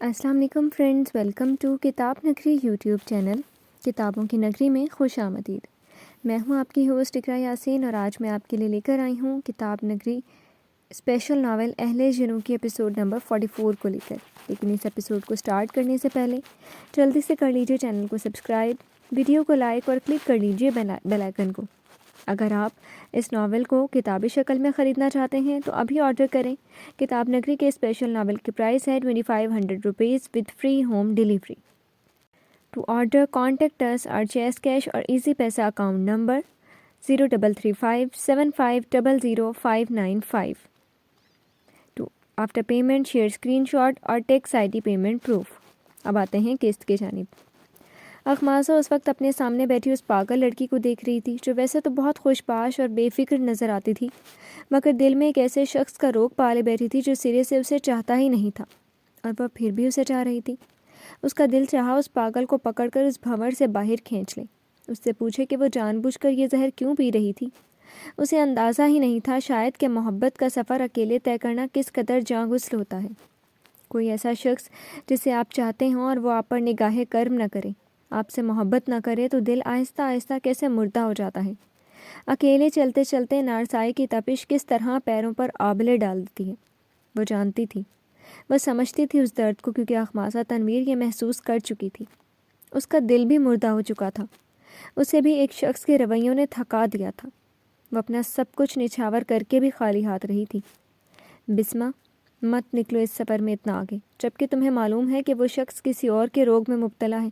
السلام علیکم friends, welcome to کتاب نگری یوٹیوب چینل۔ کتابوں کی نگری میں خوش آمدید۔ میں ہوں آپ کی ہوسٹ اقراء یاسین، اور آج میں آپ کے لیے لے کر آئی ہوں کتاب نگری اسپیشل ناول اہل جنوں کی ایپیسوڈ نمبر 44 کو لے کر۔ لیکن اس ایپیسوڈ کو سٹارٹ کرنے سے پہلے جلدی سے کر لیجئے چینل کو سبسکرائب، ویڈیو کو لائک اور کلک کر لیجئے بیل آئیکن کو۔ اگر آپ اس ناول کو کتابی شکل میں خریدنا چاہتے ہیں تو ابھی آرڈر کریں۔ کتاب نگری کے اسپیشل ناول کی پرائس ہے 2500 rupees with free home delivery. To order contact us اور چیز کیش اور Easypaisa account number 033575000595۔ After payment share screenshot اور text ID payment proof. اب آتے ہیں قسط کی جانب۔ اخماسہ اس وقت اپنے سامنے بیٹھی اس پاگل لڑکی کو دیکھ رہی تھی جو ویسے تو بہت خوش باش اور بے فکر نظر آتی تھی، مگر دل میں ایک ایسے شخص کا روک پالے بیٹھی تھی جو سرے سے اسے چاہتا ہی نہیں تھا، اور وہ پھر بھی اسے چاہ رہی تھی۔ اس کا دل چاہا اس پاگل کو پکڑ کر اس بھنور سے باہر کھینچ لے، اس سے پوچھے کہ وہ جان بوجھ کر یہ زہر کیوں پی رہی تھی۔ اسے اندازہ ہی نہیں تھا شاید کہ محبت کا سفر اکیلے طے کرنا کس قدر جاں غسل ہوتا ہے۔ کوئی ایسا شخص جسے آپ چاہتے ہوں اور وہ آپ پر نگاہ کرم نہ کرے، آپ سے محبت نہ کرے، تو دل آہستہ آہستہ کیسے مردہ ہو جاتا ہے۔ اکیلے چلتے چلتے نارسائی کی تپش کس طرح پیروں پر آبلے ڈال دیتی ہے۔ وہ جانتی تھی، وہ سمجھتی تھی اس درد کو، کیونکہ اخماسہ تنویر یہ محسوس کر چکی تھی۔ اس کا دل بھی مردہ ہو چکا تھا، اسے بھی ایک شخص کے رویوں نے تھکا دیا تھا۔ وہ اپنا سب کچھ نچھاور کر کے بھی خالی ہاتھ رہی تھی۔ بسمہ، مت نکلو اس سفر میں اتنا آگے جبکہ تمہیں معلوم ہے کہ وہ شخص کسی اور کے روگ میں مبتلا ہے۔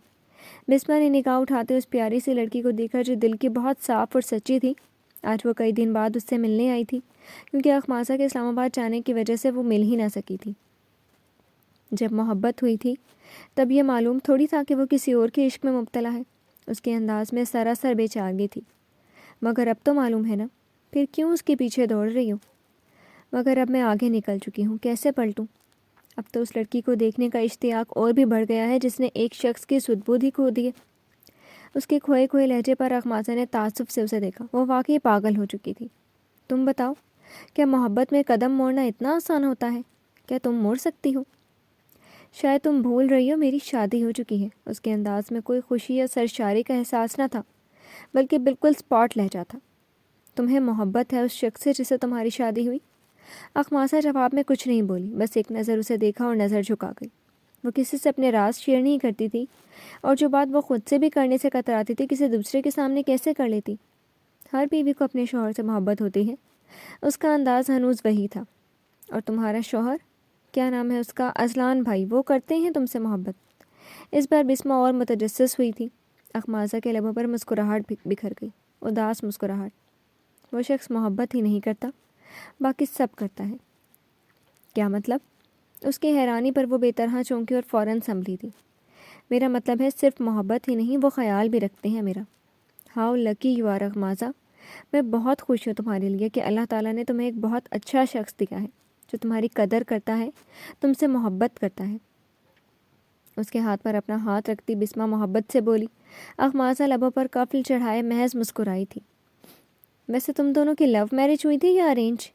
بسمہ نے نگاہ اٹھاتے اس پیاری سی لڑکی کو دیکھا جو دل کی بہت صاف اور سچی تھی۔ آج وہ کئی دن بعد اس سے ملنے آئی تھی، کیونکہ اخماسہ کے اسلام آباد جانے کی وجہ سے وہ مل ہی نہ سکی تھی۔ جب محبت ہوئی تھی تب یہ معلوم تھوڑی تھا کہ وہ کسی اور کے عشق میں مبتلا ہے۔ اس کے انداز میں سراسر بے چارگی تھی۔ مگر اب تو معلوم ہے نا، پھر کیوں اس کے پیچھے دوڑ رہی ہو؟ مگر اب میں آگے نکل چکی ہوں، کیسے پلٹوں؟ اب تو اس لڑکی کو دیکھنے کا اشتیاق اور بھی بڑھ گیا ہے جس نے ایک شخص کی سدھ بدھ ہی کھو دی ہے۔ اس کے کھوئے کھوئے لہجے پر اخماسہ نے تعصب سے اسے دیکھا۔ وہ واقعی پاگل ہو چکی تھی۔ تم بتاؤ، کیا محبت میں قدم موڑنا اتنا آسان ہوتا ہے؟ کیا تم موڑ سکتی ہو؟ شاید تم بھول رہی ہو میری شادی ہو چکی ہے۔ اس کے انداز میں کوئی خوشی یا سرشاری کا احساس نہ تھا، بلکہ بالکل سپاٹ لہجہ تھا۔ تمہیں محبت ہے اس شخص سے جس سے تمہاری شادی ہوئی؟ اخماسہ جواب میں کچھ نہیں بولی، بس ایک نظر اسے دیکھا اور نظر جھکا گئی۔ وہ کسی سے اپنے راز شیئر نہیں کرتی تھی، اور جو بات وہ خود سے بھی کرنے سے کتراتی تھی کسی دوسرے کے سامنے کیسے کر لیتی؟ ہر بیوی کو اپنے شوہر سے محبت ہوتی ہے، اس کا انداز ہنوز وہی تھا۔ اور تمہارا شوہر، کیا نام ہے اس کا، اذلان بھائی، وہ کرتے ہیں تم سے محبت؟ اس بار بسمہ اور متجسس ہوئی تھی۔ اخماسہ کے لبوں پر مسکراہٹ بکھر گئی، اداس مسکراہٹ۔ وہ شخص محبت ہی نہیں کرتا، باقی سب کرتا ہے۔ کیا مطلب؟ اس کی حیرانی پر وہ بے طرح چونکی اور فوراً سنبھلی تھی۔ میرا مطلب ہے صرف محبت ہی نہیں، وہ خیال بھی رکھتے ہیں میرا۔ ہاؤ لکی یو آر اخماسہ، میں بہت خوش ہوں تمہارے لیے کہ اللہ تعالیٰ نے تمہیں ایک بہت اچھا شخص دیا ہے جو تمہاری قدر کرتا ہے، تم سے محبت کرتا ہے۔ اس کے ہاتھ پر اپنا ہاتھ رکھتی بسمہ محبت سے بولی۔ اخماسہ لبوں پر قفل چڑھائے محض مسکرائی تھی۔ ویسے تم دونوں کی لو میرج ہوئی تھی یا ارینج؟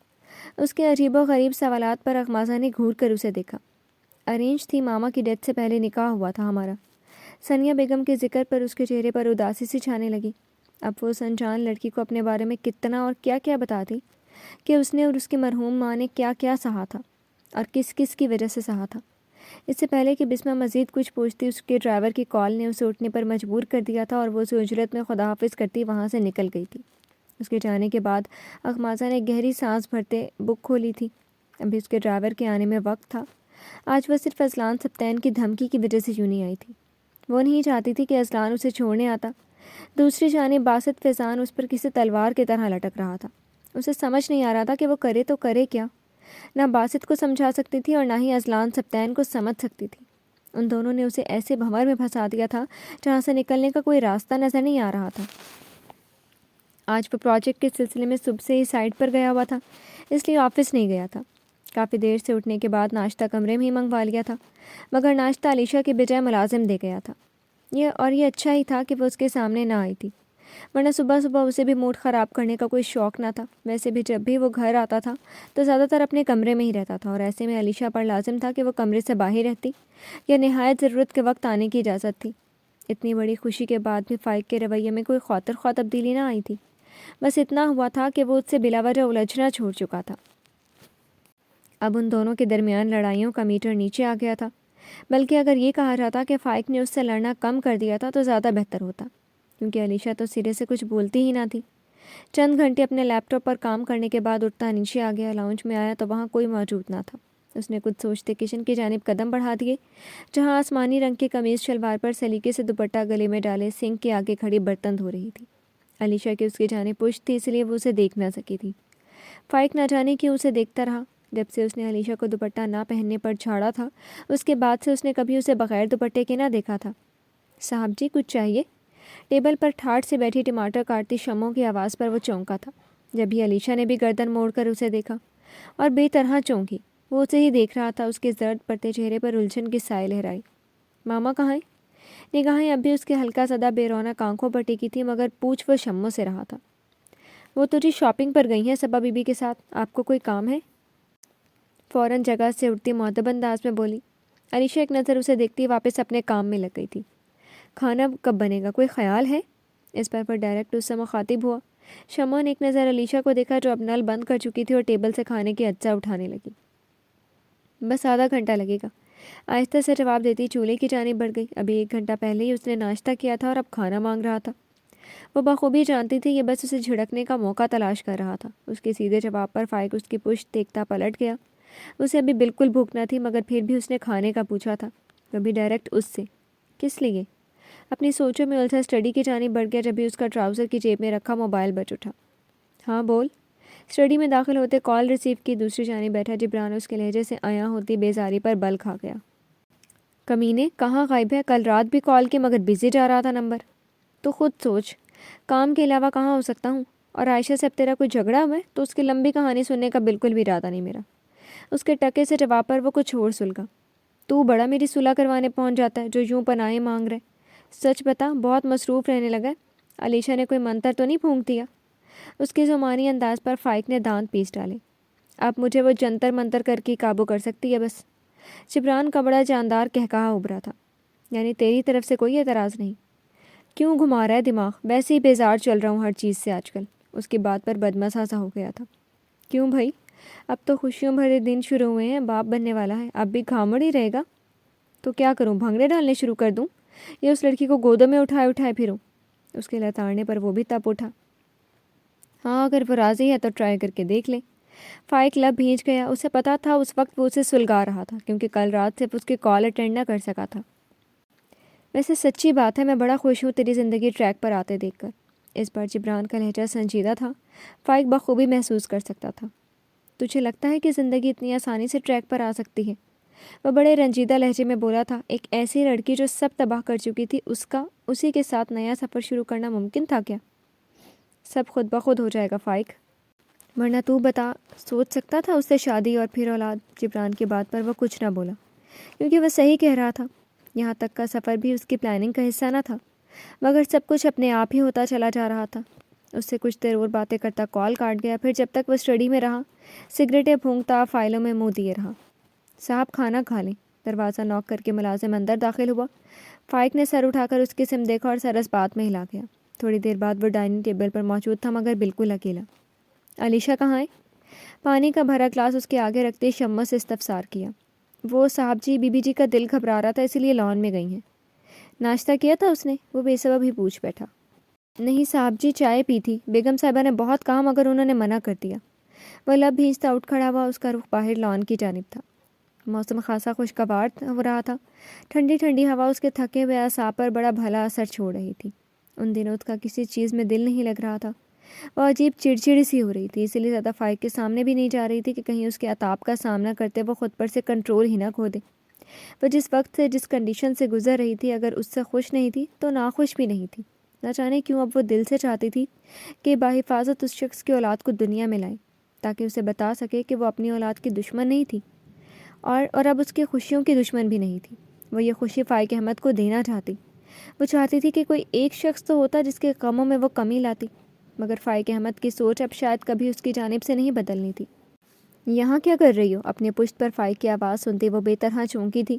اس کے عجیب و غریب سوالات پر اخماسہ نے گھور کر اسے دیکھا۔ ارینج تھی، ماما کی ڈیتھ سے پہلے نکاح ہوا تھا ہمارا۔ ثانیہ بیگم کے ذکر پر اس کے چہرے پر اداسی سی چھانے لگی۔ اب وہ اس انجان لڑکی کو اپنے بارے میں کتنا اور کیا کیا بتاتی کہ اس نے اور اس کی مرحوم ماں نے کیا کیا سہا تھا اور کس کس کی وجہ سے سہا تھا۔ اس سے پہلے کہ بسمہ مزید کچھ پوچھتی، اس کے ڈرائیور کی کال نے اسے اٹھنے پر مجبور کر دیا تھا اور وہ اسے اجرت میں خدا حافظ کرتی وہاں سے نکل گئی تھی۔ اس کے جانے کے بعد اخماسہ نے گہری سانس بھرتے بک کھولی تھی۔ ابھی اس کے ڈرائیور کے آنے میں وقت تھا۔ آج وہ صرف اذلان سبتین کی دھمکی کی وجہ سے یوں نہیں آئی تھی۔ وہ نہیں چاہتی تھی کہ اذلان اسے چھوڑنے آتا۔ دوسری جانب باسط فیضان اس پر کسی تلوار کی طرح لٹک رہا تھا۔ اسے سمجھ نہیں آ رہا تھا کہ وہ کرے تو کرے کیا۔ نہ باسط کو سمجھا سکتی تھی اور نہ ہی اذلان سبتین کو سمجھ سکتی تھی۔ ان دونوں نے اسے ایسے بھنور میں پھنسا دیا تھا جہاں سے نکلنے کا کوئی راستہ نظر نہیں آ رہا تھا۔ آج وہ پروجیکٹ کے سلسلے میں صبح سے ہی سائٹ پر گیا ہوا تھا، اس لیے آفس نہیں گیا تھا۔ کافی دیر سے اٹھنے کے بعد ناشتہ کمرے میں ہی منگوا لیا تھا، مگر ناشتہ علیشہ کے بجائے ملازم دے گیا تھا۔ یہ اچھا ہی تھا کہ وہ اس کے سامنے نہ آئی تھی، ورنہ صبح صبح اسے بھی موڈ خراب کرنے کا کوئی شوق نہ تھا۔ ویسے بھی جب بھی وہ گھر آتا تھا تو زیادہ تر اپنے کمرے میں ہی رہتا تھا، اور ایسے میں علیشا پر لازم تھا کہ وہ کمرے سے باہر رہتی یا نہایت ضرورت کے وقت آنے کی اجازت تھی۔ اتنی بڑی خوشی کے بعد بھی فائق کے رویے میں کوئی خاطر خواہ تبدیلی نہ آئی تھی۔ بس اتنا ہوا تھا کہ وہ اس سے بلا وجہ الجھنا چھوڑ چکا تھا۔ اب ان دونوں کے درمیان لڑائیوں کا میٹر نیچے آ گیا تھا، بلکہ اگر یہ کہا جاتا کہ فائق نے اس سے لڑنا کم کر دیا تھا تو زیادہ بہتر ہوتا، کیونکہ علیشا تو سرے سے کچھ بولتی ہی نہ تھی۔ چند گھنٹے اپنے لیپ ٹاپ پر کام کرنے کے بعد اٹھتا نیچے آ گیا۔ لاؤنج میں آیا تو وہاں کوئی موجود نہ تھا۔ اس نے کچھ سوچتے کچن کی جانب قدم بڑھا دیے، جہاں آسمانی رنگ کی قمیض شلوار پر سلیقے سے دوپٹہ گلے میں ڈالے سنک کے آگے کھڑی برتن دھو رہی تھی۔ علیشا کی اس کی جانب پشت تھی، اس لیے وہ اسے دیکھ نہ سکی تھی۔ فائق نہ جانے کیوں اسے دیکھتا رہا۔ جب سے اس نے علیشا کو دوپٹہ نہ پہننے پر جھاڑا تھا، اس کے بعد سے اس نے کبھی اسے بغیر دوپٹے کے نہ دیکھا تھا۔ صاحب جی کچھ چاہیے؟ ٹیبل پر ٹھاٹھ سے بیٹھی ٹماٹر کاٹتی شموں کی آواز پر وہ چونکا تھا۔ جب ہی علیشا نے بھی گردن موڑ کر اسے دیکھا اور بے طرح چونکی۔ وہ اسے ہی دیکھ رہا تھا۔ اس کے زرد پڑتے چہرے پر الجھن کی سائے لہرائی۔ ماما کہاں ہیں؟ نگاہیں اب بھی اس کے ہلکا زدہ بے رونق آنکھوں پر ٹکی تھی، مگر پوچھ وہ شموں سے رہا تھا۔ وہ تو جی شاپنگ پر گئی ہیں صبا بی بی کے ساتھ، آپ کو کوئی کام ہے؟ فوراً جگہ سے اٹھتی مؤدب انداز میں بولی۔ علیشا ایک نظر اسے دیکھتی واپس اپنے کام میں لگ گئی تھی۔ کھانا کب بنے گا، کوئی خیال ہے؟ اس پر ڈائریکٹ اس سے مخاطب ہوا۔ شمع نے ایک نظر علیشا کو دیکھا جو اب نل بند کر چکی تھی اور ٹیبل سے کھانے کی اجزا اٹھانے لگی۔ بس آدھا گھنٹہ لگے گا، آہستہ سے جواب دیتی چولہے کی جانب بڑھ گئی۔ ابھی 1 گھنٹہ پہلے ہی اس نے ناشتہ کیا تھا اور اب کھانا مانگ رہا تھا۔ وہ بخوبی جانتی تھی، یہ بس اسے جھڑکنے کا موقع تلاش کر رہا تھا۔ اس کے سیدھے جواب پر فائق اس کی پشت دیکھتا پلٹ گیا۔ اسے ابھی بالکل بھوک نہ تھی، مگر پھر بھی اس نے کھانے کا پوچھا تھا، وہ بھی ڈائریکٹ اس سے۔ کس لیے؟ اپنی سوچوں میں الجھا اسٹڈی کی جانب بڑھ گیا، جب بھی اس کا ٹراؤزر کی جیب میں رکھا موبائل بج اٹھا۔ ہاں بول۔ اسٹڈی میں داخل ہوتے کال ریسیو کی، دوسری جانب بیٹھا جبران اس کے لہجے سے آیا ہوتی بیزاری پر بل کھا گیا۔ کمینے کہاں غائب ہے؟ کل رات بھی کال کی مگر بزی جا رہا تھا نمبر۔ تو خود سوچ، کام کے علاوہ کہاں ہو سکتا ہوں؟ اور عائشہ سے اب تیرا کوئی جھگڑا ہوا ہے تو اس کی لمبی کہانی سننے کا بالکل بھی ارادہ نہیں میرا۔ اس کے ٹکے سے جواب پر وہ کچھ اور سلگا۔ تو بڑا میری صلح کروانے پہنچ جاتا ہے جو یوں پناہیں مانگ رہے۔ سچ بتا، بہت مصروف رہنے لگا ہے؟ علیشا نے کوئی منتر تو نہیں پھونک دیا؟ اس کے زمانی انداز پر فائق نے دانت پیس ڈالے۔ اب مجھے وہ جنتر منتر کر کے قابو کر سکتی ہے بس۔ جبران کا بڑا جاندار کہکہا ابھرا تھا۔ یعنی تیری طرف سے کوئی اعتراض نہیں؟ کیوں گھما رہا ہے دماغ؟ ویسے ہی بیزار چل رہا ہوں ہر چیز سے آج کل۔ اس کی بات پر بدمزہ سا ہو گیا تھا۔ کیوں بھائی؟ اب تو خوشیوں بھرے دن شروع ہوئے ہیں، باپ بننے والا ہے، اب بھی گھامڑ ہی رہے گا؟ تو کیا کروں، بھنگڑے ڈالنے شروع کر دوں یا اس لڑکی کو گودوں میں اٹھائے پھروں؟ اس کے لتاڑنے پر وہ بھی تپ اٹھا۔ ہاں اگر وہ راضی ہے تو ٹرائی کر کے دیکھ لیں۔ فائق لب بھینچ گیا۔ اسے پتا تھا اس وقت وہ اسے سلگا رہا تھا، کیونکہ کل رات سے اس کی کال اٹینڈ نہ کر سکا تھا۔ ویسے سچی بات ہے، میں بڑا خوش ہوں تیری زندگی ٹریک پر آتے دیکھ کر۔ اس پر جبران کا لہجہ سنجیدہ تھا، فائق بخوبی محسوس کر سکتا تھا۔ تجھے لگتا ہے کہ زندگی اتنی آسانی سے ٹریک پر آ سکتی ہے؟ وہ بڑے رنجیدہ لہجے میں بولا تھا۔ ایک ایسی لڑکی جو سب تباہ کر چکی تھی، اسی کے ساتھ نیا سفر شروع کرنا ممکن تھا کیا؟ سب خود بخود ہو جائے گا فائق، ورنہ تو بتا سوچ سکتا تھا اس سے شادی اور پھر اولاد؟ جبران کی بات پر وہ کچھ نہ بولا، کیونکہ وہ صحیح کہہ رہا تھا۔ یہاں تک کا سفر بھی اس کی پلاننگ کا حصہ نہ تھا، مگر سب کچھ اپنے آپ ہی ہوتا چلا جا رہا تھا۔ اس سے کچھ دیر اور باتیں کرتا کال کاٹ گیا، پھر جب تک وہ اسٹڈی میں رہا سگریٹیں پھونکتا فائلوں میں منہ دیے رہا۔ صاحب کھانا کھا لیں۔ دروازہ نوک کر کے ملازم اندر داخل ہوا۔ فائق نے سر اٹھا کر اس کی سمت دیکھا اور سر اس بات میں ہلا گیا۔ تھوڑی دیر بعد وہ ڈائننگ ٹیبل پر موجود تھا، مگر بالکل اکیلا۔ علیشا کہاں ہے؟ پانی کا بھرا گلاس اس کے آگے رکھتے شمع سے استفسار کیا۔ وہ صاحب جی بی بی جی کا دل گھبرا رہا تھا، اسی لیے لان میں گئی ہیں۔ ناشتہ کیا تھا اس نے؟ وہ بے سبب ہی پوچھ بیٹھا۔ نہیں صاحب جی، چائے پی تھی، بیگم صاحبہ نے بہت کہا مگر انہوں نے منع کر دیا۔ وہ لب بھینچتا اٹھ کھڑا ہوا، اس کا رخ باہر لان کی جانب تھا۔ موسم خاصا خوشگوار ہو رہا تھا۔ ٹھنڈی ٹھنڈی ہوا اس کے تھکے ہوئے اعصاب پر بڑا بھلا اثر چھوڑ رہی تھی۔ ان دنوں اس کا کسی چیز میں دل نہیں لگ رہا تھا۔ وہ عجیب چڑچڑی سی ہو رہی تھی، اسی لیے زیادہ فائق کے سامنے بھی نہیں جا رہی تھی کہ کہیں اس کے عتاب کا سامنا کرتے وہ خود پر سے کنٹرول ہی نہ کھو دے۔ وہ جس وقت سے جس کنڈیشن سے گزر رہی تھی، اگر اس سے خوش نہیں تھی تو ناخوش بھی نہیں تھی۔ نہ جانے کیوں اب وہ دل سے چاہتی تھی کہ بحفاظت اس شخص کی اولاد کو دنیا میں لائے، تاکہ اسے بتا سکے کہ وہ اپنی اولاد کی دشمن نہیں تھی، اور اب اس کی خوشیوں کی دشمن بھی نہیں تھی۔ وہ یہ خوشی فائق احمد کو دینا چاہتی، وہ چاہتی تھی کہ کوئی ایک شخص تو ہوتا جس کے غموں میں وہ کمی لاتی، مگر فائق احمد کی سوچ اب شاید کبھی اس کی جانب سے نہیں بدلنی تھی۔ یہاں کیا کر رہی ہو؟ اپنے پشت پر فائق کی آواز سنتے وہ بے طرح چونکی تھی۔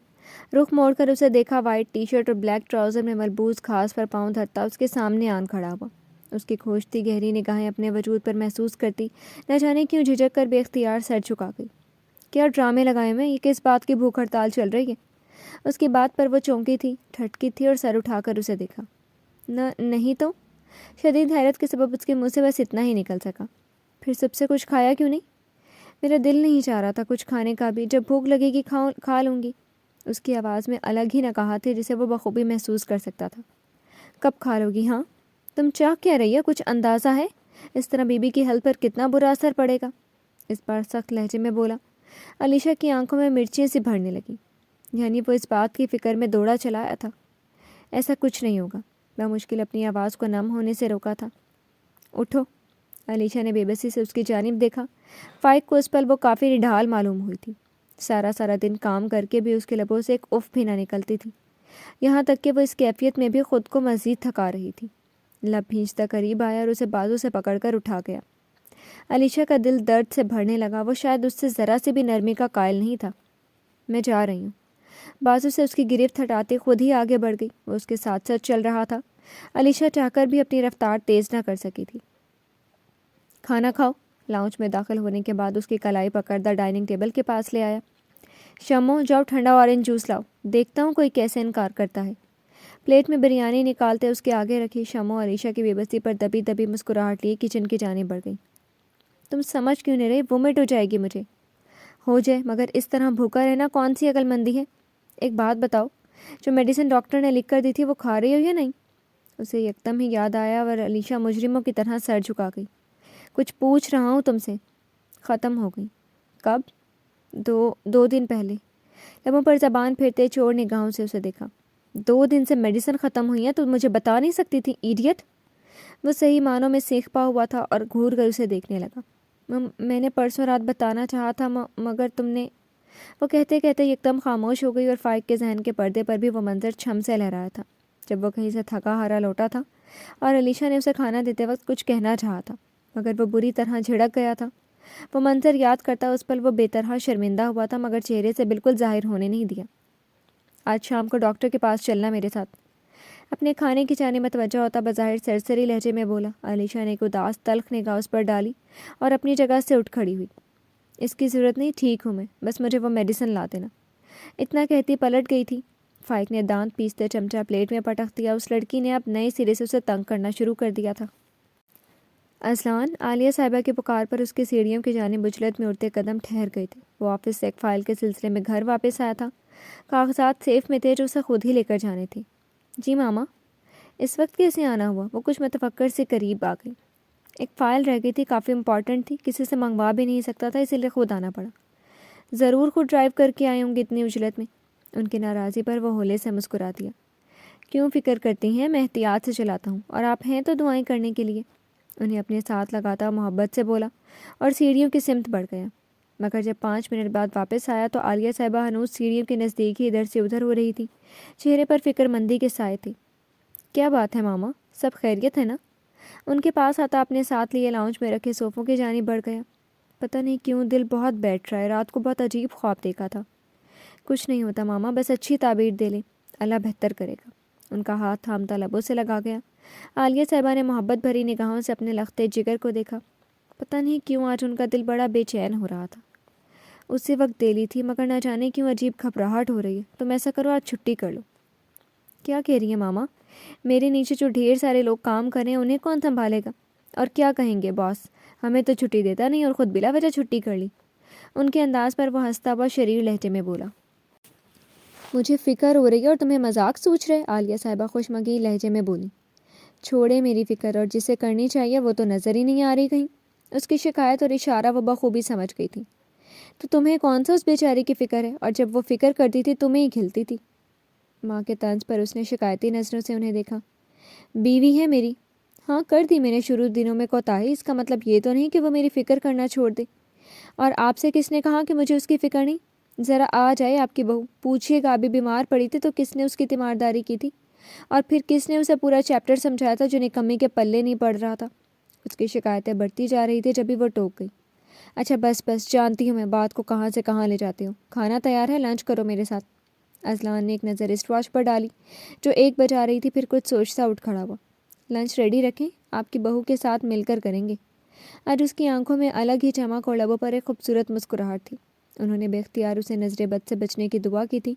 رخ موڑ کر اسے دیکھا، وائٹ ٹی شرٹ اور بلیک ٹراؤزر میں ملبوس گھاس پر پاؤں دھرتا اس کے سامنے آن کھڑا ہوا۔ اس کی کھوجتی گہری نگاہیں اپنے وجود پر محسوس کرتی نہ جانے کیوں جھجک کر بے اختیار سر جھکا گئی۔ کیا ڈرامے لگائے میں؟ یہ کس بات کی بھوک ہڑتال چل رہی ہے؟ اس کی بات پر وہ چونکی تھی، ٹھٹکی تھی اور سر اٹھا کر اسے دیکھا۔ نہیں تو؟ شدید حیرت کے سبب اس کے منہ سے بس اتنا ہی نکل سکا۔ پھر سب سے کچھ کھایا کیوں نہیں؟ میرا دل نہیں چاہ رہا تھا کچھ کھانے کا بھی، جب بھوک لگے گی کھا لوں گی۔ اس کی آواز میں الگ ہی نقاہت تھی جسے وہ بخوبی محسوس کر سکتا تھا۔ کب کھا لو گی؟ ہاں تم چاہ کیا رہی ہے؟ کچھ اندازہ ہے اس طرح بی بی کی ہیلتھ پر کتنا برا اثر پڑے گا؟ اس بار سخت لہجے میں بولا۔ علیشہ کی آنکھوں میں مرچیں سی بھرنے لگیں، یعنی وہ اس بات کی فکر میں دوڑا چلا آیا تھا۔ ایسا کچھ نہیں ہوگا۔ بمشکل اپنی آواز کو نم ہونے سے روکا تھا۔ اٹھو۔ علیشہ نے بے بسی سے اس کی جانب دیکھا۔ فائق کو اس پل وہ کافی نڈھال معلوم ہوئی تھی۔ سارا دن کام کر کے بھی اس کے لبوں سے ایک اف بھی نہ نکلتی تھی، یہاں تک کہ وہ اس کیفیت میں بھی خود کو مزید تھکا رہی تھی۔ لب بھینچتا قریب آیا اور اسے بازو سے پکڑ کر اٹھا گیا۔ علیشہ کا دل درد سے بھرنے لگا، وہ شاید اس سے ذرا سی بھی نرمی کا قائل نہیں تھا۔ میں جا رہی ہوں۔ بازو سے اس کی گرفت ہٹاتے خود ہی آگے بڑھ گئی۔ وہ اس کے ساتھ ساتھ چل رہا تھا۔ علیشہ چاہ کر بھی اپنی رفتار تیز نہ کر سکی تھی۔ کھانا کھاؤ۔ لاؤنج میں داخل ہونے کے بعد اس کی کلائی پکڑدہ ڈائننگ ٹیبل کے پاس لے آیا۔ شمو جاؤ ٹھنڈا آرنج جوس لاؤ، دیکھتا ہوں کوئی کیسے انکار کرتا ہے۔ پلیٹ میں بریانی نکالتے اس کے آگے رکھی۔ شمو علیشہ کی بے بسی پر دبی دبی مسکراہٹ لیے کچن کی جانب بڑھ گئی۔ تم سمجھ کیوں نہیں رہی؟ وومٹ ہو جائے گی مجھے۔ ہو جائے، مگر اس طرح بھوکا رہنا کون سی عقل مندی ہے؟ ایک بات بتاؤ، جو میڈیسن ڈاکٹر نے لکھ کر دی تھی وہ کھا رہی ہو یا نہیں؟ اسے یکدم ہی یاد آیا اور علیشہ مجرموں کی طرح سر جھکا گئی۔ کچھ پوچھ رہا ہوں تم سے۔ ختم ہو گئی۔ کب؟ دو دن پہلے۔ لبوں پر زبان پھیرتے چور نگاہوں سے اسے دیکھا۔ 2 دن سے میڈیسن ختم ہوئی ہیں تو مجھے بتا نہیں سکتی تھی ایڈیٹ؟ وہ صحیح معنوں میں سینک پا ہوا تھا اور گھور کر اسے دیکھنے لگا۔ میں نے پرسوں رات بتانا چاہا تھا مگر تم نے… وہ کہتے کہتے یکدم خاموش ہو گئی اور فائق کے ذہن کے پردے پر بھی وہ منظر چھم سے لہرایا تھا جب وہ کہیں سے تھکا ہارا لوٹا تھا اور علیشہ نے اسے کھانا دیتے وقت کچھ کہنا چاہا تھا مگر وہ بری طرح جھڑک گیا تھا۔ وہ منظر یاد کرتا اس پل وہ بے طرح شرمندہ ہوا تھا مگر چہرے سے بالکل ظاہر ہونے نہیں دیا۔ آج شام کو ڈاکٹر کے پاس چلنا میرے ساتھ۔ اپنے کھانے کی جانب متوجہ ہوتا بظاہر سرسری لہجے میں بولا۔ علیشہ نے ایک اداس تلخ نگاہ اس پر ڈالی اور اپنی جگہ سے اٹھ کھڑی ہوئی۔ اس کی ضرورت نہیں، ٹھیک ہوں میں، بس مجھے وہ میڈیسن لا دینا۔ اتنا کہتی پلٹ گئی تھی۔ فائق نے دانت پیستے چمچہ پلیٹ میں پٹخ دیا۔ اس لڑکی نے اب نئے سرے سے اسے تنگ کرنا شروع کر دیا تھا۔ اذلان، عالیہ صاحبہ کی پکار پر اس کی سیڑھیوں کی جانب بجلت میں اڑتے قدم ٹھہر گئے تھے۔ وہ آفس سے ایک فائل کے سلسلے میں گھر واپس آیا تھا۔ کاغذات سیف میں تھے جو اسے خود ہی لے کر جانے تھے۔ جی ماما۔ اس وقت کیسے آنا ہوا؟ وہ کچھ متفکر سے قریب آ گئی۔ ایک فائل رہ گئی تھی، کافی امپورٹنٹ تھی، کسی سے منگوا بھی نہیں سکتا تھا، اسی لیے خود آنا پڑا۔ ضرور خود ڈرائیو کر کے آئے ہوں گے اتنی اجلت میں۔ ان کی ناراضی پر وہ ہولے سے مسکرا دیا۔ کیوں فکر کرتی ہیں، میں احتیاط سے چلاتا ہوں، اور آپ ہیں تو دعائیں کرنے کے لیے۔ انہیں اپنے ساتھ لگاتا محبت سے بولا اور سیڑھیوں کی سمت بڑھ گیا۔ مگر جب 5 منٹ بعد واپس آیا تو عالیہ صاحبہ ہنوز سیڑھیوں کے نزدیک ہی ادھر سے ادھر ہو رہی تھی۔ چہرے پر فکر مندی کے سائے تھے۔ کیا بات ہے ماما، سب خیریت ہے نا؟ ان کے پاس آتا اپنے ساتھ لیے لاؤنج میں رکھے صوفوں کی جانب بڑھ گیا۔ پتہ نہیں کیوں دل بہت بیٹھ رہا ہے، رات کو بہت عجیب خواب دیکھا تھا۔ کچھ نہیں ہوتا ماما، بس اچھی تعبیر دے لیں، اللہ بہتر کرے گا۔ ان کا ہاتھ تھامتا لبوں سے لگا گیا۔ عالیہ صاحبہ نے محبت بھری نگاہوں سے اپنے لختے جگر کو دیکھا۔ پتہ نہیں کیوں آج ان کا دل بڑا بے چین ہو رہا تھا۔ اسی وقت دلی تھی مگر نہ جانے کیوں عجیب گھبراہٹ ہو رہی ہے۔ تم ایسا کرو، آج چھٹی کر لو۔ کیا کہہ رہی ہیں ماما؟ میرے نیچے جو ڈھیر سارے لوگ کام کریں انہیں کون سنبھالے گا؟ اور کیا کہیں گے باس، ہمیں تو چھٹی دیتا نہیں اور خود بلا وجہ چھٹی کر لی۔ ان کے انداز پر وہ ہنستا ہوا شریر لہجے میں بولا۔ مجھے فکر ہو رہی ہے اور تمہیں مذاق سوچ رہے؟ عالیہ صاحبہ خوشمگی لہجے میں بولی۔ چھوڑے میری فکر، اور جسے کرنی چاہیے وہ تو نظر ہی نہیں آ رہی کہیں۔ اس کی شکایت اور اشارہ وہ بخوبی سمجھ گئی تھی۔ تو تمہیں کون سا اس بیچاری کی فکر ہے؟ اور جب وہ فکر کرتی تھی تمہیں ہی کھلتی تھی۔ ماں کے طنز پر اس نے شکایتی نظروں سے انہیں دیکھا۔ بیوی ہے میری۔ ہاں کر دی میں نے شروع دنوں میں کوتاہی، اس کا مطلب یہ تو نہیں کہ وہ میری فکر کرنا چھوڑ دے۔ اور آپ سے کس نے کہا کہ مجھے اس کی فکر نہیں؟ ذرا آ جائے آپ کی بہو، پوچھیے گا ابھی بیمار پڑی تھی تو کس نے اس کی تیمارداری کی تھی؟ اور پھر کس نے اسے پورا چیپٹر سمجھایا تھا جو نکمی کے پلے نہیں پڑ رہا تھا؟ اس کی شکایتیں بڑھتی جا رہی تھی جبھی وہ ٹوک گئی۔ اچھا بس جانتی ہوں میں بات کو کہاں سے کہاں لے جاتی ہوں۔ کھانا تیار ہے، لنچ کرو میرے ساتھ۔ اذلان نے ایک نظر اسٹ واچ پر ڈالی جو 1 بجا رہی تھی، پھر کچھ سوچتا اٹھ کھڑا ہوا۔ لنچ ریڈی رکھیں، آپ کی بہو کے ساتھ مل کر کریں گے۔ آج اس کی آنکھوں میں الگ ہی چمک اور لبوں پر ایک خوبصورت مسکراہٹ تھی۔ انہوں نے بے اختیار اسے نظر بد سے بچنے کی دعا کی تھی۔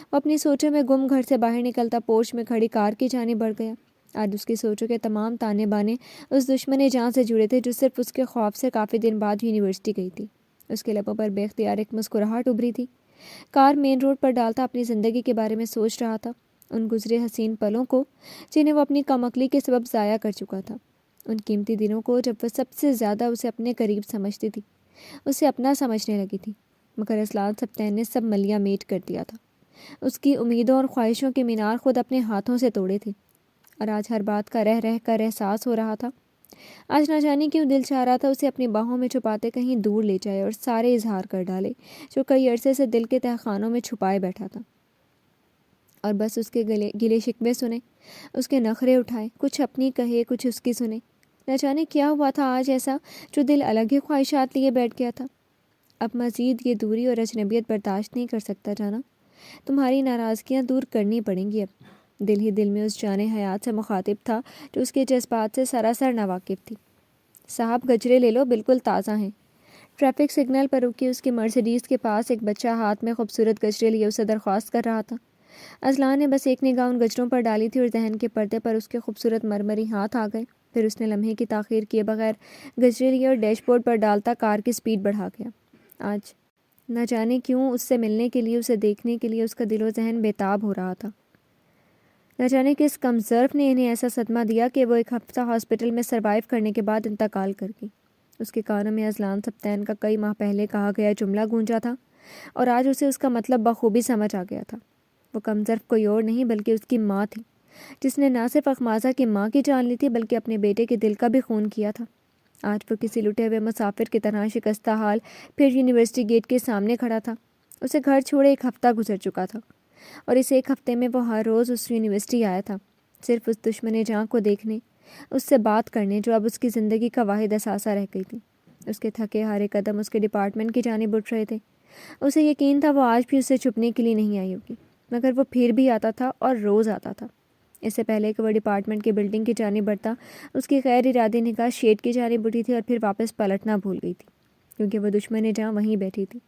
وہ اپنی سوچوں میں گم گھر سے باہر نکلتا پورچ میں کھڑی کار کی جانب بڑھ گیا۔ آج اس کی سوچوں کے تمام تانے بانے اس دشمن جان سے جڑے تھے جو صرف اس کے خوف سے کافی دن بعد یونیورسٹی گئی تھی۔ اس کے لبوں پر بے اختیار ایک مسکراہٹ ابھری تھی۔ کار مین روڈ پر ڈالتا اپنی زندگی کے بارے میں سوچ رہا تھا، ان گزرے حسین پلوں کو جنہیں وہ اپنی کم عقلی کے سبب ضائع کر چکا تھا، ان قیمتی دنوں کو جب وہ سب سے زیادہ اسے اپنے قریب سمجھتی تھی، اسے اپنا سمجھنے لگی تھی، مگر اذلان سبطین نے سب ملیاں میٹ کر دیا تھا۔ اس کی امیدوں اور خواہشوں کے مینار خود اپنے ہاتھوں سے توڑے تھے، اور آج ہر بات کا رہ رہ کر احساس ہو رہا تھا۔ آج نہ جانے کیوں دل چاہ رہا تھا اسے اپنی باہوں میں چھپاتے کہیں دور لے جائے اور سارے اظہار کر ڈالے جو کئی عرصے سے دل کے تہخانوں میں چھپائے بیٹھا تھا، اور بس اس کے گلے شکوے سنے، اس کے نخرے اٹھائے، کچھ اپنی کہے کچھ اس کی سنے۔ نہ جانے کیا ہوا تھا آج ایسا جو دل الگ ہی خواہشات لیے بیٹھ گیا تھا۔ اب مزید یہ دوری اور اجنبیت برداشت نہیں کر سکتا جانا، تمہاری ناراضگیاں دور کرنی پڑیں گی۔ اب دل ہی دل میں اس جانے حیات سے مخاطب تھا جو اس کے جذبات سے سراسر ناواقف تھی۔ صاحب گجرے لے لو، بالکل تازہ ہیں۔ ٹریفک سگنل پر رکی اس کی مرسیڈیز کے پاس ایک بچہ ہاتھ میں خوبصورت گجرے لیے اسے درخواست کر رہا تھا۔ اذلان نے بس ایک نگاہ ان گجروں پر ڈالی تھی اور ذہن کے پردے پر اس کے خوبصورت مرمری ہاتھ آ گئے۔ پھر اس نے لمحے کی تاخیر کیے بغیر گجرے لیے اور ڈیش بورڈ پر ڈالتا کار کی سپیڈ بڑھا گیا۔ آج نہ جانے کیوں اس سے ملنے کے لیے، اسے دیکھنے کے لیے اس کا دل و ذہن بےتاب ہو رہا تھا۔ نہ جانے کس کمظرف نے انہیں ایسا صدمہ دیا کہ وہ 1 ہفتہ ہاسپٹل میں سروائیو کرنے کے بعد انتقال کر گئی۔ اس کے کانوں میں اذلان سبطین کا کئی ماہ پہلے کہا گیا جملہ گونجا تھا، اور آج اسے اس کا مطلب بخوبی سمجھ آ گیا تھا۔ وہ کمظرف کوئی اور نہیں بلکہ اس کی ماں تھی، جس نے نہ صرف اخماسہ کی ماں کی جان لی تھی بلکہ اپنے بیٹے کے دل کا بھی خون کیا تھا۔ آج وہ کسی لٹے ہوئے مسافر کی طرح شکستہ حال پھر یونیورسٹی گیٹ کے سامنے کھڑا تھا۔ اسے گھر چھوڑے 1 ہفتہ گزر چکا تھا، اور اس 1 ہفتے میں وہ ہر روز اس یونیورسٹی آیا تھا، صرف اس دشمن جان کو دیکھنے، اس سے بات کرنے جو اب اس کی زندگی کا واحد اثاثہ رہ گئی تھی۔ اس کے تھکے ہارے قدم اس کے ڈپارٹمنٹ کی جانب اٹھ رہے تھے۔ اسے یقین تھا وہ آج بھی اسے چھپنے کے لیے نہیں آئی ہوگی، مگر وہ پھر بھی آتا تھا اور روز آتا تھا۔ اس سے پہلے کہ وہ ڈپارٹمنٹ کی بلڈنگ کی جانب بڑھتا، اس کی غیر ارادی نگاہ شیڈ کی جانب اٹھی تھی اور پھر واپس پلٹنا بھول گئی تھی، کیونکہ وہ دشمن جہاں وہیں بیٹھی تھی،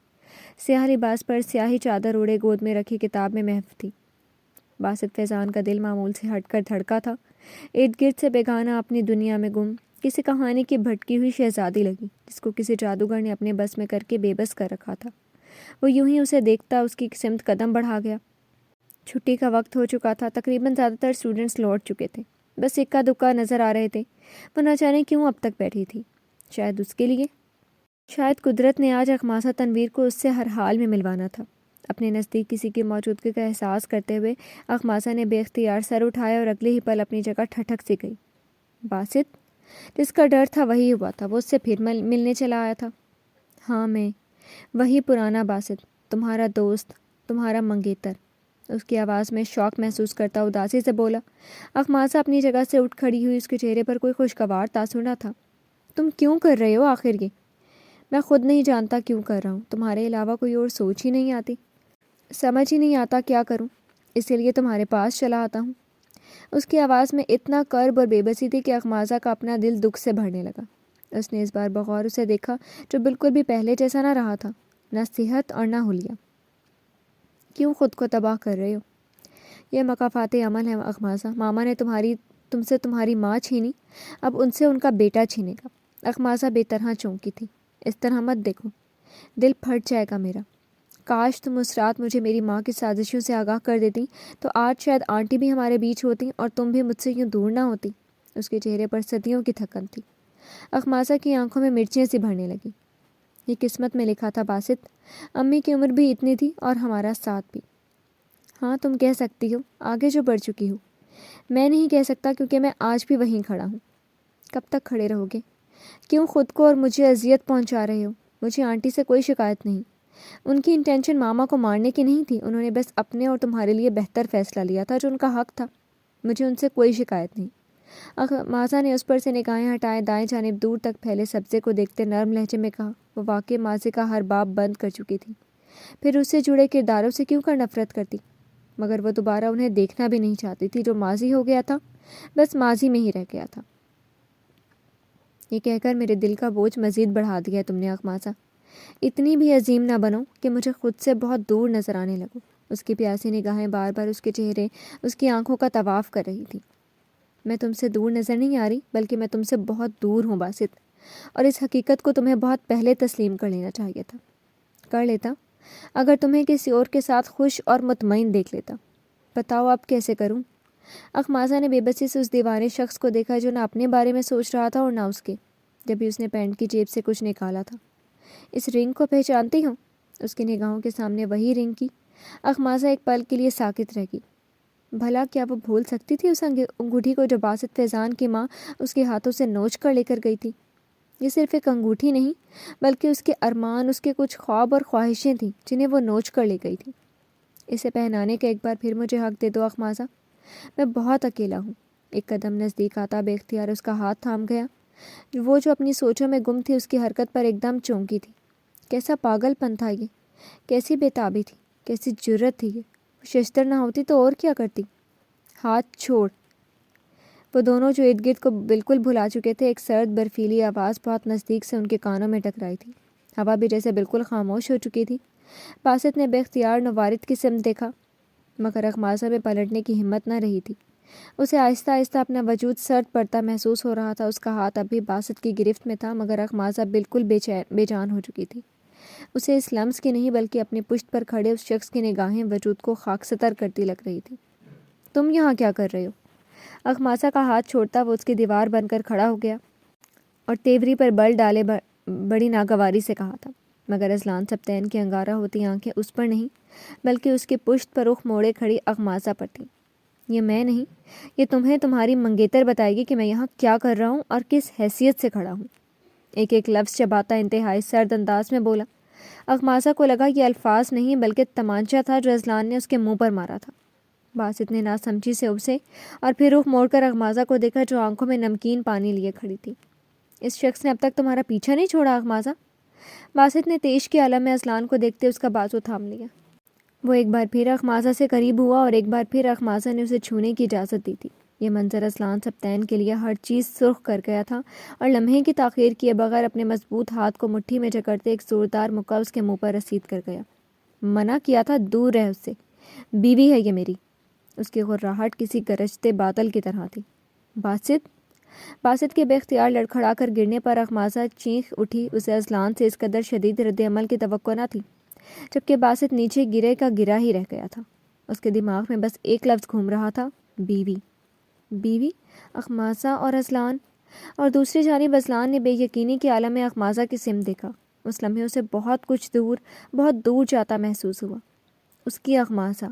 سیاہ لباس پر سیاہی چادر اوڑے گود میں رکھی کتاب میں محو تھی۔ باسط فیضان کا دل معمول سے ہٹ کر دھڑکا تھا۔ ارد گرد سے بیگانہ اپنی دنیا میں گم کسی کہانی کی بھٹکی ہوئی شہزادی لگی جس کو کسی جادوگر نے اپنے بس میں کر کے بے بس کر رکھا تھا۔ وہ یوں ہی اسے دیکھتا اس کی سمت قدم بڑھا گیا۔ چھٹی کا وقت ہو چکا تھا، تقریباً زیادہ تر اسٹوڈنٹس لوٹ چکے تھے، بس اکا دکا نظر آ رہے تھے۔ وہ نہ جانے کیوں اب تک بیٹھی تھی، شاید اس کے لیے، شاید قدرت نے آج اخماسہ تنویر کو اس سے ہر حال میں ملوانا تھا۔ اپنے نزدیک کسی کی موجودگی کا احساس کرتے ہوئے اخماسہ نے بے اختیار سر اٹھایا اور اگلے ہی پل اپنی جگہ ٹھٹک سی گئی۔ باسط، جس کا ڈر تھا وہی ہوا تھا، وہ اس سے پھر ملنے چلا آیا تھا۔ ہاں میں، وہی پرانا باسط، تمہارا دوست، تمہارا منگیتر۔ اس کی آواز میں شوق محسوس کرتا اداسی سے بولا۔ اخماسہ اپنی جگہ سے اٹھ کھڑی ہوئی، اس کے چہرے پر کوئی خوشگوار تاثر نہ تھا۔ تم کیوں کر رہے ہو آخر یہ؟ میں خود نہیں جانتا کیوں کر رہا ہوں، تمہارے علاوہ کوئی اور سوچ ہی نہیں آتی، سمجھ ہی نہیں آتا کیا کروں، اسی لیے تمہارے پاس چلا آتا ہوں۔ اس کی آواز میں اتنا کرب اور بے بسی تھی کہ اخماسہ کا اپنا دل دکھ سے بھرنے لگا۔ اس نے اس بار بغور اسے دیکھا جو بالکل بھی پہلے جیسا نہ رہا تھا، نہ صحت اور نہ حلیہ۔ کیوں خود کو تباہ کر رہے ہو؟ یہ مکافات عمل ہے اخماسہ، ماما نے تم سے تمہاری ماں چھینی، اب ان سے ان کا بیٹا چھینے گا۔ اخماسہ بے طرح چونکی تھی۔ اس طرح مت دیکھو، دل پھٹ جائے گا میرا۔ کاش تم اس رات مجھے میری ماں کی سازشوں سے آگاہ کر دیتی تو آج شاید آنٹی بھی ہمارے بیچ ہوتی اور تم بھی مجھ سے یوں دور نہ ہوتی۔ اس کے چہرے پر صدیوں کی تھکن تھی۔ اخماسہ کی آنکھوں میں مرچیں سی بھرنے لگی۔ یہ قسمت میں لکھا تھا باسط، امی کی عمر بھی اتنی تھی اور ہمارا ساتھ بھی۔ ہاں تم کہہ سکتی ہو، آگے جو بڑھ چکی ہو، میں نہیں کہہ سکتا کیونکہ میں آج بھی وہیں کھڑا ہوں۔ کب تک کھڑے رہو گے؟ کیوں خود کو اور مجھے اذیت پہنچا رہے ہو؟ مجھے آنٹی سے کوئی شکایت نہیں، ان کی انٹینشن ماما کو مارنے کی نہیں تھی، انہوں نے بس اپنے اور تمہارے لیے بہتر فیصلہ لیا تھا جو ان کا حق تھا۔ مجھے ان سے کوئی شکایت نہیں۔ مازا نے اس پر سے نگاہیں ہٹائے دائیں جانب دور تک پھیلے سبزے کو دیکھتے نرم لہجے میں کہا۔ وہ واقعی ماضی کا ہر باب بند کر چکی تھی، پھر اس سے جڑے کرداروں سے کیوں کر نفرت کرتی؟ مگر وہ دوبارہ انہیں دیکھنا بھی نہیں چاہتی تھی۔ جو ماضی ہو گیا تھا بس ماضی میں ہی رہ گیا تھا۔ یہ کہہ کر میرے دل کا بوجھ مزید بڑھا دیا تم نے اخماسا۔ اتنی بھی عظیم نہ بنو کہ مجھے خود سے بہت دور نظر آنے لگو۔ اس کی پیاسی نگاہیں بار بار اس کے چہرے، اس کی آنکھوں کا طواف کر رہی تھی۔ میں تم سے دور نظر نہیں آ رہی، بلکہ میں تم سے بہت دور ہوں باسط، اور اس حقیقت کو تمہیں بہت پہلے تسلیم کر لینا چاہیے تھا۔ کر لیتا اگر تمہیں کسی اور کے ساتھ خوش اور مطمئن دیکھ لیتا۔ بتاؤ اب کیسے کروں؟ اخماسا نے بے بسی سے اس دیوانے شخص کو دیکھا جو نہ اپنے بارے میں سوچ رہا تھا اور نہ اس کے۔ جبھی اس نے پینٹ کی جیب سے کچھ نکالا تھا۔ اس رنگ کو پہچانتی ہوں؟ اس کی نگاہوں کے سامنے وہی رنگ کی۔ اخماسا ایک پل کے لیے ساکت رہ گئی۔ بھلا کیا وہ بھول سکتی تھی اس انگوٹھی کو جو باسط فیضان کی ماں اس کے ہاتھوں سے نوچ کر لے کر گئی تھی؟ یہ صرف ایک انگوٹھی نہیں بلکہ اس کے ارمان، اس کے کچھ خواب اور خواہشیں تھیں جنہیں وہ نوچ کر لے گئی تھی۔ اسے پہنانے کا ایک بار پھر مجھے حق دے دو اخماسا۔ میں بہت اکیلا ہوں۔ ایک قدم نزدیک آتا بے اختیار اس کا ہاتھ تھام گیا۔ وہ جو اپنی سوچوں میں گم تھی اس کی حرکت پر ایک دم چونکی تھی۔ کیسا پاگل پن تھا یہ، کیسی بے تابی تھی، کیسی جرت تھی یہ۔ ششتر نہ ہوتی تو اور کیا کرتی؟ ہاتھ چھوڑ۔ وہ دونوں جو ارد گرد کو بالکل بھلا چکے تھے، ایک سرد برفیلی آواز بہت نزدیک سے ان کے کانوں میں ٹکرائی تھی۔ ہوا بھی جیسے بالکل خاموش ہو چکی تھی۔ باسط نے بے اختیار نوارد کی سمت دیکھا، مگر اخماسا میں پلٹنے کی ہمت نہ رہی تھی۔ اسے آہستہ آہستہ اپنا وجود سرد پڑتا محسوس ہو رہا تھا۔ اس کا ہاتھ اب بھی باسط کی گرفت میں تھا، مگر اخماسا بالکل بے جان ہو چکی تھی۔ اسے اس لمس کی نہیں بلکہ اپنی پشت پر کھڑے اس شخص کی نگاہیں وجود کو خاکستر کرتی لگ رہی تھی۔ تم یہاں کیا کر رہے ہو؟ اخماسا کا ہاتھ چھوڑتا وہ اس کی دیوار بن کر کھڑا ہو گیا اور تیوری پر بل ڈالے بڑی ناگواری سے کہا تھا، مگر اذلان سبطین کی انگارہ ہوتی آنکھیں اس پر نہیں بلکہ اس کی پشت پر رخ موڑے کھڑی اخماسا پر تھیں۔ یہ میں نہیں، یہ تمہیں تمہاری منگیتر بتائے گی کہ میں یہاں کیا کر رہا ہوں اور کس حیثیت سے کھڑا ہوں۔ ایک ایک لفظ چباتا انتہائی سرد انداز میں بولا۔ اخماسا کو لگا یہ الفاظ نہیں بلکہ تمانچہ تھا جو اذلان نے اس کے منہ پر مارا تھا۔ باسط نے ناسمجھی سے اسے اور پھر رخ موڑ کر اخماسا کو دیکھا جو آنکھوں میں نمکین پانی لیے کھڑی تھی۔ اس شخص نے اب تک تمہارا پیچھا نہیں چھوڑا اخماسا؟ باسط نے تیش کے عالم میں اذلان کو دیکھتے اس کا بازو تھام لیا۔ وہ ایک بار پھر اخماسا سے قریب ہوا اور ایک بار پھر اخماسا نے اسے چھونے کی اجازت دی تھی۔ یہ منظر اذلان سبطین کے لیے ہر چیز سرخ کر گیا تھا اور لمحے کی تاخیر کیے بغیر اپنے مضبوط ہاتھ کو مٹھی میں جکڑتے ایک زوردار مکہ اس کے منہ پر رسید کر گیا۔ منع کیا تھا دور رہ اس سے، بیوی ہے یہ میری۔ اس کی غراہٹ کسی گرجتے بادل کی طرح تھی۔ باسط کے بے اختیار لڑکھڑا کر گرنے پر اخماسا چیخ اٹھی۔ اسے اذلان سے اس قدر شدید رد عمل کی توقع نہ تھی، جبکہ باسط نیچے گرے کا گرا ہی رہ گیا تھا۔ اس کے دماغ میں بس ایک لفظ گھوم رہا تھا، بیوی۔ بیوی، اخماسا اور اذلان، اور دوسری جانب اذلان نے بے یقینی کے عالم میں اخماسا کی سمت دیکھا۔ اس لمحے اسے بہت کچھ دور، بہت دور جاتا محسوس ہوا۔ اس کی اخماسا،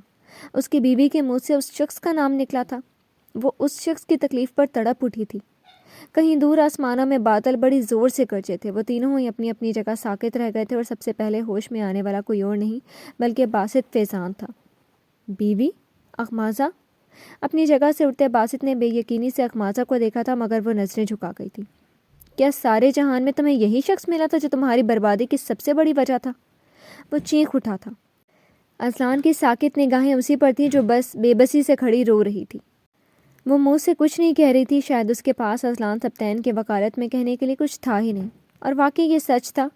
اس کی بیوی کے منہ سے اس شخص کا نام نکلا تھا۔ وہ اس شخص کی تکلیف پر تڑپ اٹھی تھی۔ کہیں دور آسمانوں میں بادل بڑی زور سے گرجے تھے۔ وہ تینوں ہی اپنی اپنی جگہ ساکت رہ گئے تھے اور سب سے پہلے ہوش میں آنے والا کوئی اور نہیں بلکہ باسط فیضان تھا۔ بیوی، اخماسا۔ اپنی جگہ سے اٹھتے باسط نے بے یقینی سے اخماسا کو دیکھا تھا، مگر وہ نظریں جھکا گئی تھی۔ کیا سارے جہان میں تمہیں یہی شخص ملا تھا جو تمہاری بربادی کی سب سے بڑی وجہ تھا؟ وہ چیخ اٹھا تھا۔ اذلان کی ساکت نگاہیں اسی پر تھیں جو بس بے بسی سے کھڑی رو رہی تھی۔ وہ منہ سے کچھ نہیں کہہ رہی تھی، شاید اس کے پاس اذلان سبطین کے وکالت میں کہنے کے لیے کچھ تھا ہی نہیں، اور واقعی یہ سچ تھا۔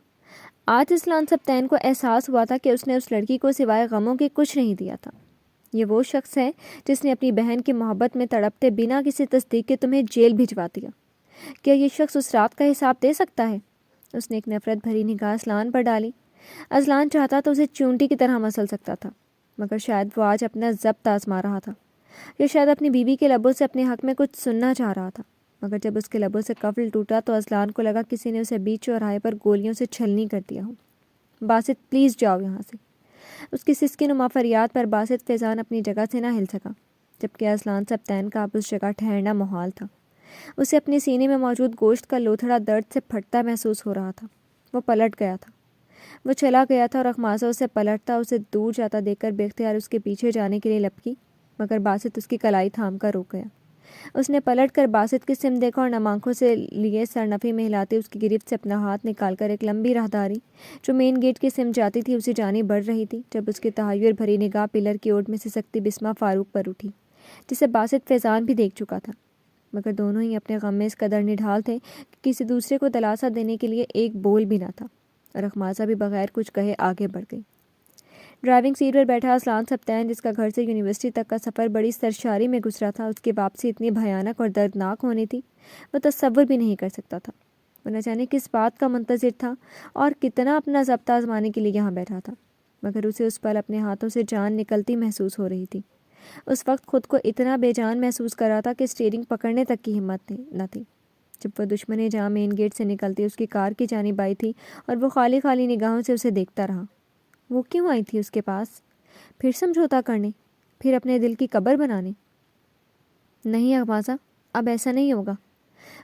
آج اذلان سبطین کو احساس ہوا تھا کہ اس نے اس لڑکی کو سوائے غموں کے کچھ نہیں دیا تھا۔ یہ وہ شخص ہے جس نے اپنی بہن کی محبت میں تڑپتے بنا کسی تصدیق کے تمہیں جیل بھجوا دیا۔ کیا یہ شخص اس رات کا حساب دے سکتا ہے؟ اس نے ایک نفرت بھری نگاہ اذلان پر ڈالی۔ اذلان چاہتا تو اسے چونٹی کی طرح مسل سکتا تھا، مگر شاید وہ آج اپنا ضبط آزما رہا تھا، یا شاید اپنی بیوی کے لبوں سے اپنے حق میں کچھ سننا چاہ رہا تھا۔ مگر جب اس کے لبوں سے قفل ٹوٹا تو اذلان کو لگا کسی نے اسے بیچ چوراہے پر گولیوں سے چھلنی کر دیا ہو۔ باسط، پلیز جاؤ یہاں سے۔ اس کی سسکی نما فریاد پر باسط فیضان اپنی جگہ سے نہ ہل سکا، جبکہ اذلان سبطین کا اب اس جگہ ٹھہرنا محال تھا۔ اسے اپنے سینے میں موجود گوشت کا لوتھڑا درد سے پھٹتا محسوس ہو رہا تھا۔ وہ پلٹ گیا تھا، وہ چلا گیا تھا اور اخماسا اسے پلٹتا، اسے دور جاتا دیکھ کر بے اختیار اس کے پیچھے جانے کے لیے لپکی، مگر باسط اس کی کلائی تھام کر روک گیا۔ اس نے پلٹ کر باسط کی سمت دیکھا اور نم آنکھوں سے لیے سرنفی میں ہلاتے اس کی گرفت سے اپنا ہاتھ نکال کر ایک لمبی راہداری جو مین گیٹ کی سمت جاتی تھی اسی جانب بڑھ رہی تھی، جب اس کی تحیر بھری نگاہ پلر کی اوٹ میں سے سکتی بسمہ فاروق پر اٹھی، جسے باسط فیضان بھی دیکھ چکا تھا، مگر دونوں ہی اپنے غم میں اس قدر نڈھال تھے کہ کسی دوسرے کو دلاسا دینے کے لیے ایک بول بھی نہ تھا، اور اخماسہ بھی بغیر کچھ کہے آگے بڑھ گئی۔ ڈرائیونگ سیٹ پر بیٹھا اسلان سبتین، جس کا گھر سے یونیورسٹی تک کا سفر بڑی سرشاری میں گزرا تھا، اس کی واپسی اتنی بھیانک اور دردناک ہونی تھی وہ تصور بھی نہیں کر سکتا تھا۔ وہ نہ جانے کس بات کا منتظر تھا اور کتنا اپنا ضبط آزمانے کے لیے یہاں بیٹھا تھا، مگر اسے اس پل اپنے ہاتھوں سے جان نکلتی محسوس ہو رہی تھی۔ اس وقت خود کو اتنا بے جان محسوس کر رہا تھا کہ اسٹیئرنگ پکڑنے تک کی ہمت نہ تھی۔ جب وہ دشمن جہاں مین گیٹ سے نکلتی اس کی کار کی جانب آئی تھی اور وہ خالی خالی نگاہوں سے اسے دیکھتا رہا۔ وہ کیوں آئی تھی اس کے پاس؟ پھر سمجھوتا کرنے؟ پھر اپنے دل کی قبر بنانے؟ نہیں اخماسہ، اب ایسا نہیں ہوگا۔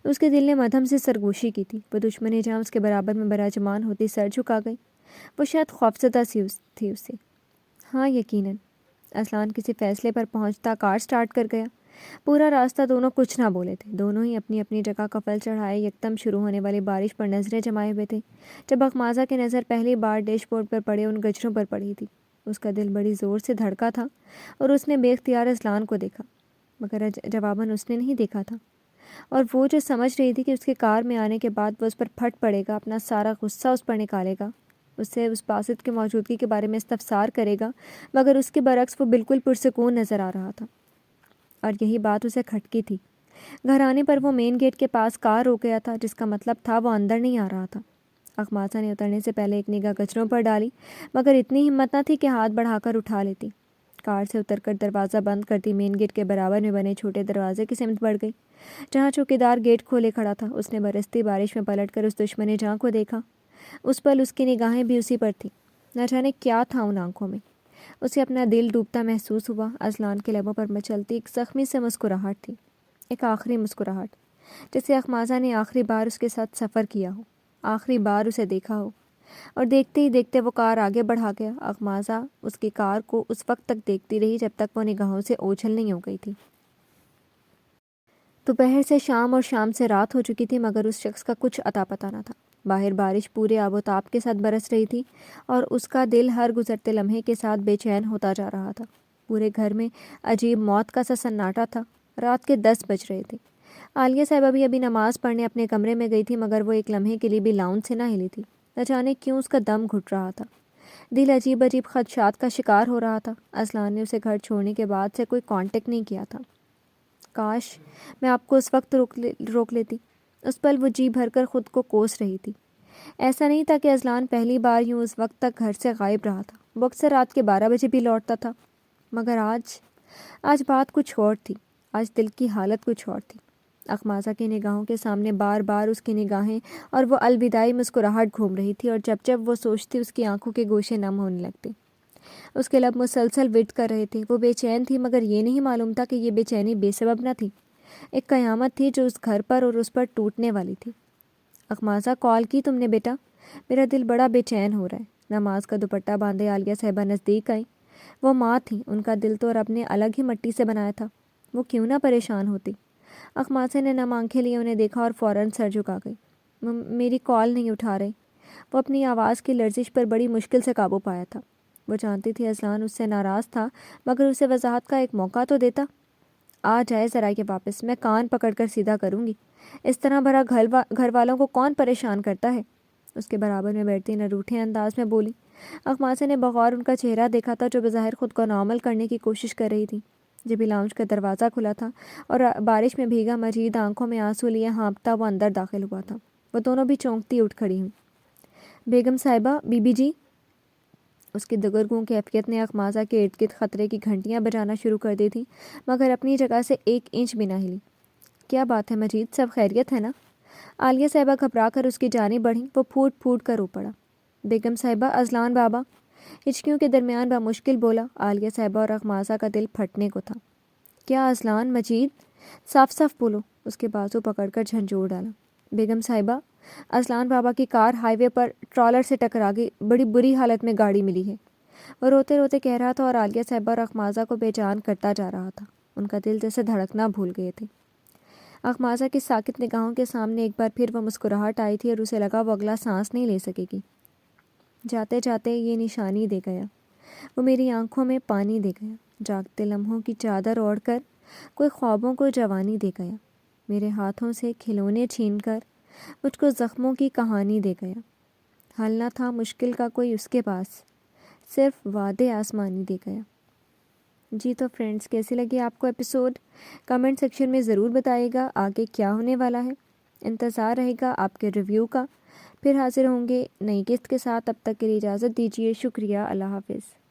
اس کے دل نے مدھم سے سرگوشی کی تھی۔ وہ دشمن جہاں اس کے برابر میں براجمان ہوتی سر جھکا گئی۔ وہ شاید خوفزدہ تھی اس سے۔ ہاں یقیناً۔ اسلان کسی فیصلے پر پہنچتا کار سٹارٹ کر گیا۔ پورا راستہ دونوں کچھ نہ بولے تھے، دونوں ہی اپنی اپنی جگہ کفل چڑھائے یکدم شروع ہونے والی بارش پر نظریں جمائے ہوئے تھے، جب اخماسہ کی نظر پہلی بار ڈیش بورڈ پر پڑے ان گجروں پر پڑی تھی۔ اس کا دل بڑی زور سے دھڑکا تھا اور اس نے بے اختیار اسلان کو دیکھا، مگر جواباً اس نے نہیں دیکھا تھا، اور وہ جو سمجھ رہی تھی کہ اس کے کار میں آنے کے بعد وہ اس پر پھٹ پڑے گا، اپنا سارا غصہ اس پر نکالے گا، اس سے اس باسط کی موجودگی کے بارے میں استفسار کرے گا، مگر اس کے برعکس وہ بالکل پرسکون نظر آ رہا تھا، اور یہی بات اسے کھٹکی تھی۔ گھر آنے پر وہ مین گیٹ کے پاس کار روک گیا تھا، جس کا مطلب تھا وہ اندر نہیں آ رہا تھا۔ اخماسہ نے اترنے سے پہلے ایک نگاہ گچروں پر ڈالی، مگر اتنی ہمت نہ تھی کہ ہاتھ بڑھا کر اٹھا لیتی۔ کار سے اتر کر دروازہ بند کرتی مین گیٹ کے برابر میں بنے چھوٹے دروازے کی سمت بڑھ گئی، جہاں چوکیدار گیٹ کھولے کھڑا تھا۔ اس نے برستی بارش میں پلٹ کر اس دشمن جاں کو دیکھا۔ اس پل اس کی نگاہیں بھی اسی پر تھیں۔ نہ جانے کیا تھا ان آنکھوں میں۔ اسے اپنا دل ڈوبتا محسوس ہوا۔ اسلان کے لبوں پر مچلتی ایک زخمی سے مسکراہٹ تھی، ایک آخری مسکراہٹ، جیسے اخماسہ نے آخری بار اس کے ساتھ سفر کیا ہو، آخری بار اسے دیکھا ہو، اور دیکھتے ہی دیکھتے وہ کار آگے بڑھا گیا۔ اخماسہ اس کی کار کو اس وقت تک دیکھتی رہی جب تک وہ نگاہوں سے اوجھل نہیں ہو گئی تھی۔ دوپہر سے شام اور شام سے رات ہو چکی تھی، مگر اس شخص کا کچھ اتا پتہ نہ تھا۔ باہر بارش پورے آب و تاب کے ساتھ برس رہی تھی اور اس کا دل ہر گزرتے لمحے کے ساتھ بے چین ہوتا جا رہا تھا۔ پورے گھر میں عجیب موت کا سا سناٹا تھا۔ رات کے 10 بج رہے تھے۔ عالیہ صاحبہ بھی ابھی نماز پڑھنے اپنے کمرے میں گئی تھی، مگر وہ ایک لمحے کے لیے بھی لاؤن سے نہ ہلی تھی۔ نہ جانے کیوں اس کا دم گھٹ رہا تھا، دل عجیب عجیب خدشات کا شکار ہو رہا تھا۔ اسلان نے اسے گھر چھوڑنے کے بعد سے کوئی کانٹیکٹ نہیں کیا تھا۔ کاش میں آپ کو اس وقت روک لیتی۔ اس پل وہ جی بھر کر خود کو کوس رہی تھی۔ ایسا نہیں تھا کہ اسلان پہلی بار یوں اس وقت تک گھر سے غائب رہا تھا، وہ اکثر رات کے 12 بجے بھی لوٹتا تھا، مگر آج بات کچھ اور تھی، آج دل کی حالت کچھ اور تھی۔ اخماسہ کی نگاہوں کے سامنے بار بار اس کی نگاہیں اور وہ الوداعی مسکراہٹ گھوم رہی تھی، اور جب جب وہ سوچتی اس کی آنکھوں کے گوشے نم ہونے لگتے۔ اس کے لب مسلسل وٹ کر رہے تھے۔ وہ بے چین تھی، مگر یہ نہیں معلوم تھا کہ یہ بے چینی بے سبب نہ تھی، ایک قیامت تھی جو اس گھر پر اور اس پر ٹوٹنے والی تھی۔ اخماسہ، کال کی تم نے بیٹا؟ میرا دل بڑا بے چین ہو رہا ہے۔ نماز کا دوپٹہ باندھے عالیہ صاحبہ نزدیک آئیں۔ وہ ماں تھیں، ان کا دل تو رب نے الگ ہی مٹی سے بنایا تھا، وہ کیوں نہ پریشان ہوتی۔ اخماسہ نے نم آنکھیں لیے انہیں دیکھا اور فوراً سر جھکا گئی۔ میری کال نہیں اٹھا رہے۔ وہ اپنی آواز کی لرزش پر بڑی مشکل سے قابو پایا تھا۔ وہ جانتی تھی اسلان اس سے ناراض تھا، مگر اسے وضاحت کا ایک موقع تو دیتا۔ آ جائے ذرا یہ واپس، میں کان پکڑ کر سیدھا کروں گی۔ اس طرح بھرا گھر والوں کو کون پریشان کرتا ہے؟ اس کے برابر میں بیٹھتی نہ روٹھے انداز میں بولی۔ اخماسہ نے بغور ان کا چہرہ دیکھا تھا، جو بظاہر خود کو نارمل کرنے کی کوشش کر رہی تھی۔ جبھی لاؤنج کا دروازہ کھلا تھا اور بارش میں بھیگا مجید آنکھوں میں آنسو لیے ہانپتا وہ اندر داخل ہوا تھا۔ وہ دونوں بھی چونکتی اٹھ کھڑی ہوئیں۔ بیگم صاحبہ، بی بی جی۔ اس کی دگرگوں کیفیت نے اخماسہ کے ارد گرد خطرے کی گھنٹیاں بجانا شروع کر دی تھیں، مگر اپنی جگہ سے 1 انچ بھی نہ ہلی۔ کیا بات ہے مجید، سب خیریت ہے نا؟ عالیہ صاحبہ گھبرا کر اس کی جانب بڑھیں۔ وہ پھوٹ پھوٹ کر رو پڑا۔ بیگم صاحبہ، اسلان بابا، ہچکیوں کے درمیان بمشکل بولا۔ عالیہ صاحبہ اور اخماسہ کا دل پھٹنے کو تھا۔ کیا اسلان؟ مجید، صاف صاف بولو۔ اس کے بازو پکڑ کر جھنجھوڑ ڈالا۔ بیگم صاحبہ، اسلان بابا کی کار ہائی وے پر ٹرالر سے ٹکرا گئی، بڑی بری حالت میں گاڑی ملی ہے۔ وہ روتے روتے کہہ رہا تھا اور عالیہ صاحبہ اور اخمازہ کو بے جان کرتا جا رہا تھا۔ ان کا دل جیسے دھڑکنا بھول گئے تھے۔ اخمازہ کی ساکت نگاہوں کے سامنے ایک بار پھر وہ مسکراہٹ آئی تھی اور اسے لگا وہ اگلا سانس نہیں لے سکے گی۔ جاتے جاتے یہ نشانی دے گیا، وہ میری آنکھوں میں پانی دے گیا، جاگتے لمحوں کی چادر اوڑھ کر کوئی خوابوں کو جوانی دے گیا، میرے ہاتھوں سے کھلونے چھین کر مجھ کو زخموں کی کہانی دے گیا۔ حل نہ تھا مشکل کا کوئی اس کے پاس، صرف وعدے آسمانی دے گیا۔ جی تو فرینڈس، کیسی لگی آپ کو ایپیسوڈ؟ کمنٹ سیکشن میں ضرور بتائیے گا آگے کیا ہونے والا ہے۔ انتظار رہے گا آپ کے ریویو کا۔ پھر حاضر ہوں گے نئی قسط کے ساتھ، تب تک کے لیے اجازت دیجیے۔ شکریہ، اللہ حافظ۔